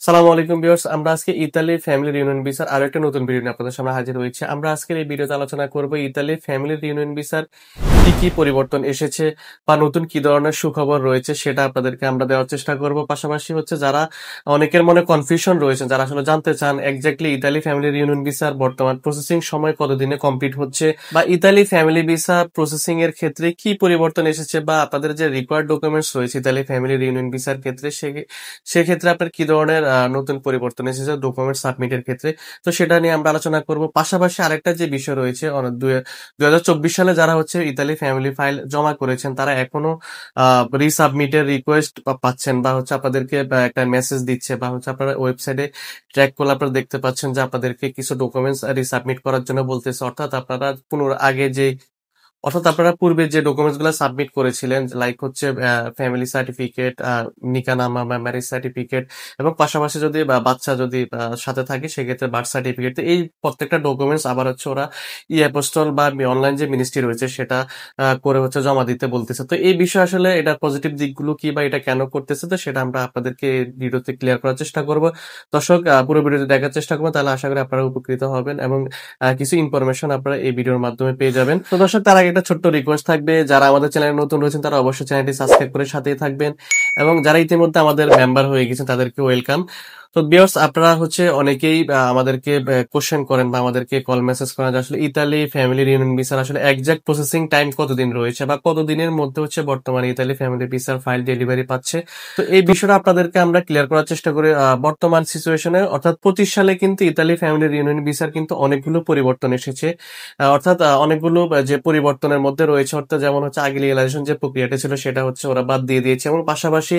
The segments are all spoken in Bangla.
সালামু আলাইকুম ভিউয়ার্স, আমরা আজকে ইতালি ফ্যামিলি রিউনিয়ন ভিসার আরো একটা নতুন ভিডিও নিয়ে আপনাদের সামনে হাজির হয়েছে। আমরা আজকের এই ভিডিওতে আলোচনা করব ইতালি ফ্যামিলি রিউনিয়ন ভিসার কি কি পরিবর্তন এসেছে বা নতুন কি ধরনের সুখবর রয়েছে সেটা আপনাদেরকে আমরা দেওয়ার চেষ্টা করব। পাশাপাশি হচ্ছে যারা অনেকের মনে কনফিউশন রয়েছে, যারা আসলে জানতে চান এক্স্যাক্টলি ইতালি ফ্যামিলি রিউনিয়ন ভিসার বর্তমান প্রসেসিং সময় কতদিনে কমপ্লিট হচ্ছে বা ইতালি ফ্যামিলি ভিসা প্রসেসিং এর ক্ষেত্রে কি পরিবর্তন এসেছে বা আপনাদের যে রিকোয়ার্ড ডকুমেন্টস রয়েছে ইতালি ফ্যামিলি রিউনিয়ন ভিসার ক্ষেত্রে সেক্ষেত্রে আপনার কি ধরনের নতুন পরিবর্তন এসেছে ডকুমেন্ট সাবমিটের ক্ষেত্রে, তো সেটা নিয়ে আমরা আলোচনা করব। পাশাপাশি আরেকটা যে বিষয় রয়েছে, 2024 সালে যারা হচ্ছে ইতালি ফ্যামিলি ফাইল জমা করেছেন তারা এখনো রিসাবমিটের রিকোয়েস্ট পাচ্ছেন বা হচ্ছে আপনাদেরকে একটা মেসেজ দিচ্ছে বা হচ্ছে আপনারা ওয়েবসাইটে ট্র্যাক করলে আপনারা দেখতে পাচ্ছেন যে আপনাদেরকে কিছু ডকুমেন্টস রিসাবমিট করার জন্য বলতেছে। অর্থাৎ আপনারা পূর্বে যে ডকুমেন্টস গুলো সাবমিট করেছিলেন, লাইক হচ্ছে ফ্যামিলি সার্টিফিকেট, নিকানামা বা ম্যারেজ সার্টিফিকেট, এবং পাশাপাশি যদি বাচ্চা যদি সাথে থাকে সেক্ষেত্রে বার্থ সার্টিফিকেট, এই প্রত্যেকটা ডকুমেন্টস আবার হচ্ছে ওরা ই অ্যাপোস্টল বা অনলাইন যে মিনিস্ট্রি রয়েছে সেটা করে হচ্ছে জমা দিতে বলতেছে। তো এই বিষয়ে আসলে এটার পজিটিভ দিকগুলো কি বা এটা কেন করতেছে, তো সেটা আমরা আপনাদেরকে ভিডিওতে ক্লিয়ার করার চেষ্টা করব। দর্শক, পুরো ভিডিওতে দেখার চেষ্টা করবেন, তাহলে আশা করি আপনারা উপকৃত হবেন এবং কিছু ইনফরমেশন আপনারা এই ভিডিওর মাধ্যমে পেয়ে যাবেন। তো দর্শক, তার আগে একটা ছোট্ট রিকোয়েস্ট থাকবে, যারা আমাদের চ্যানেলে নতুন রয়েছেন তারা অবশ্যই চ্যানেলটি সাবস্ক্রাইব করে সাথেই থাকবেন এবং যারা ইতিমধ্যে আমাদের মেম্বার হয়ে গেছেন তাদেরকে ওয়েলকাম। তো ভিউয়ার্স, আপনারা হচ্ছে অনেকেই আমাদেরকে কোশ্চেন করেন বা আমাদেরকে কল মেসেজ করেন যে আসলে ইতালি ফ্যামিলি রিউনিয়ন ভিসার আসলে এক্সাক্ট প্রসেসিং টাইম কতদিন রয়েছে বা কতদিনের মধ্যে হচ্ছে বর্তমানে ইতালি ফ্যামিলি ভিসার ফাইল ডেলিভারি পাচ্ছে। তো এই বিষয়টা আপনাদেরকে আমরা ক্লিয়ার করার চেষ্টা করি। বর্তমান সিচুয়েশনে অর্থাৎ 25 সালে কিন্তু ইতালি ফ্যামিলি রিউনিয়ন ভিসার কিন্তু অনেকগুলো পরিবর্তন এসেছে। অর্থাৎ অনেকগুলো যে পরিবর্তনের মধ্যে রয়েছে, অর্থাৎ যেমন হচ্ছে আগে লিগালাইজেশন যে প্রক্রিয়াটা ছিল সেটা হচ্ছে ওরা বাদ দিয়ে দিয়েছে, এবং পাশাপাশি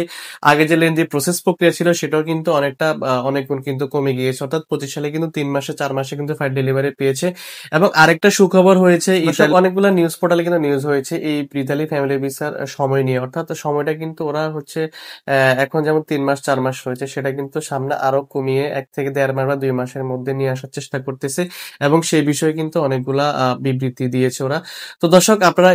আগে যে লেন্দি প্রসেস প্রক্রিয়া ছিল সেটাও কিন্তু অনেক গুণ কিন্তু কমে গিয়েছে। অর্থাৎ 25 সালে কিন্তু 3 মাসে 4 মাসে কিন্তু ফাইল ডেলিভারি পেয়েছে। এবং আরেকটা সুখবর হয়েছে, অনেকগুলো নিউজ পোর্টালে কিন্তু নিউজ হয়েছে এই ইতালি ফ্যামিলি ভিসার সময় নিয়ে। অর্থাৎ সময়টা কিন্তু ওরা হচ্ছে এখন যেমন 3 মাস 4 মাস হয়েছে সেটা কিন্তু সামনে আরো কমিয়ে 1 থেকে 1.5 মাস বা 2 মাসের মধ্যে নিয়ে আসার চেষ্টা করতেছে, এবং সেই বিষয়ে কিন্তু অনেকগুলা বিবৃতি দিয়েছে ওরা। তো দর্শক, আপনারা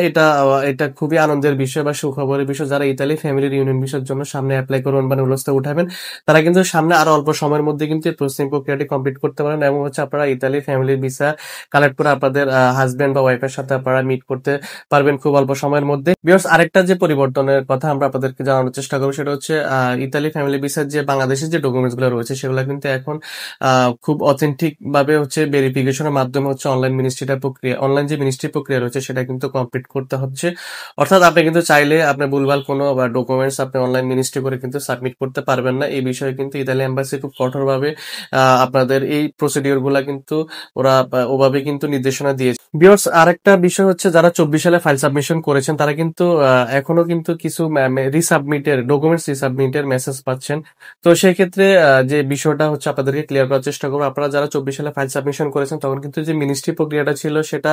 এটা খুবই আনন্দের বিষয় বা সুখবরের বিষয়, যারা ইতালি ফ্যামিলি রিউনিয়ন ভিসার জন্য সামনে অ্যাপ্লাই করবেন বা নুলস্থা উঠাবেন তারা কিন্তু সামনে আরো অল্প সময়ের মধ্যে কিন্তু প্রসেসিং প্রক্রিয়াটি কমপ্লিট করতে পারেন, এবং হচ্ছে আপনারা ইতালি ফ্যামিলি ভিসা কালেক্ট করে আপনাদের হাজবেন্ড বা ওয়াইফের সাথে আপনারা মিট করতে পারবেন খুব অল্প সময়ের মধ্যে। ভিউয়ার্স, আরেকটা যে পরিবর্তনের কথা আমরা আপনাদেরকে জানানোর চেষ্টা করবো সেটা হচ্ছে ইতালি ফ্যামিলি ভিসার যে বাংলাদেশের যে ডকুমেন্টস গুলো রয়েছে সেগুলো কিন্তু এখন খুব অথেন্টিক ভাবে হচ্ছে ভেরিফিকেশনের মাধ্যমে হচ্ছে অনলাইন যে মিনিস্ট্রি প্রক্রিয়া রয়েছে সেটা কিন্তু কমপ্লিট করতে হচ্ছে। অর্থাৎ আপনি কিন্তু চাইলে আপনি ভুলভাল কোনো ডকুমেন্টস আপনি অনলাইন মিনিস্ট্রি করে কিন্তু সাবমিট করতে পারবেন না। এই বিষয়ে কিন্তু ইতালি এম্বাসি খুব কঠোরভাবে আপনাদের এই প্রসিডিওর গুলা কিন্তু ওরা ওভাবে কিন্তু নির্দেশনা দিয়েছে। ভিউয়ার্স, আরেকটা বিষয় হচ্ছে, যারা 24 সালে ফাইল সাবমিশন করেছেন তারা কিন্তু এখনো কিন্তু কিছু ডকুমেন্টস রিসাবমিটের মেসেজ পাচ্ছেন। তো সেই ক্ষেত্রে যে বিষয়টা হচ্ছে আপনাদেরকে ক্লিয়ার করার চেষ্টা করবো। আপনারা যারা 24 সালে ফাইল সাবমিশন করেছেন তখন কিন্তু যে মিনিস্ট্রি প্রক্রিয়াটা ছিল সেটা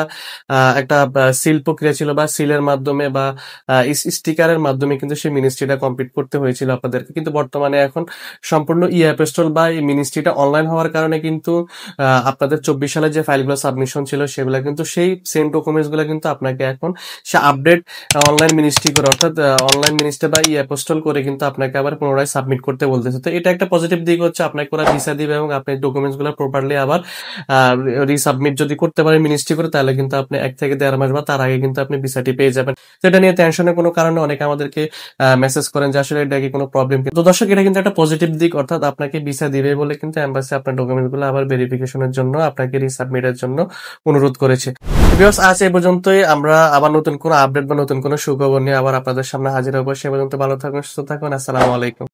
একটা সিল প্রক্রিয়া ছিল বা সিলের মাধ্যমে বা স্টিকারের মাধ্যমে কিন্তু সেই মিনিস্ট্রিটা কমপ্লিট করতে হয়েছিল আপনাদেরকে। কিন্তু বর্তমানে এখন সম্পূর্ণ ই অ্যাপোস্টল বা এই মিনিস্ট্রিটা অনলাইন হওয়ার কারণে কিন্তু আপনাদের 24 সালে যে ফাইলগুলো সাবমিশন ছিল সেগুলো কিন্তু সেই সেম ডকুমেন্টস গুলো কিন্তু আপনাকে এখন সে আপডেট অনলাইন মিনিস্ট্রি করে, অর্থাৎ অনলাইন মিনিস্ট্রি বা ই অ্যাপোস্টল করে কিন্তু আপনাকে আবার পুনরায় সাবমিট করতে বলতেছে। তো এটা একটা পজিটিভ দিক হচ্ছে, আপনাকে ওরা ভিসা দিবে এবং আপনি ডকুমেন্টস গুলো প্রপারলি আবার রিসাবমিট যদি করতে পারেন মিনিস্ট্রি করে, তাহলে কিন্তু আপনি 1 থেকে 1.5 মাস বা তার আগে কিন্তু আপনি ভিসাটি পেয়ে যাবেন। তো এটা নিয়ে টেনশনের কোনো কারণে অনেকে আমাদেরকে মেসেজ করেন যে আসলে এটা কি কোনো প্রবলেম। তো দর্শক, এটা কিন্তু একটা পজিটিভ দিক, অর্থাৎ আপনাকে ভিসা দিবে বলে কিন্তু এম্বাসি আপনার ডকুমেন্টস গুলো আবার ভেরিফিকেশনের জন্য আপনাকে রিসাবমিটের জন্য অনুরোধ করেছে। ভিউয়ার্স, আজ এই পর্যন্তই। আমরা আবার নতুন কোনো আপডেট বা নতুন কোনো সুখবর নিয়ে আবার আপনাদের সামনে হাজির হবো। সে পর্যন্ত ভালো থাকুন, সুস্থ থাকুন। আসসালামু আলাইকুম।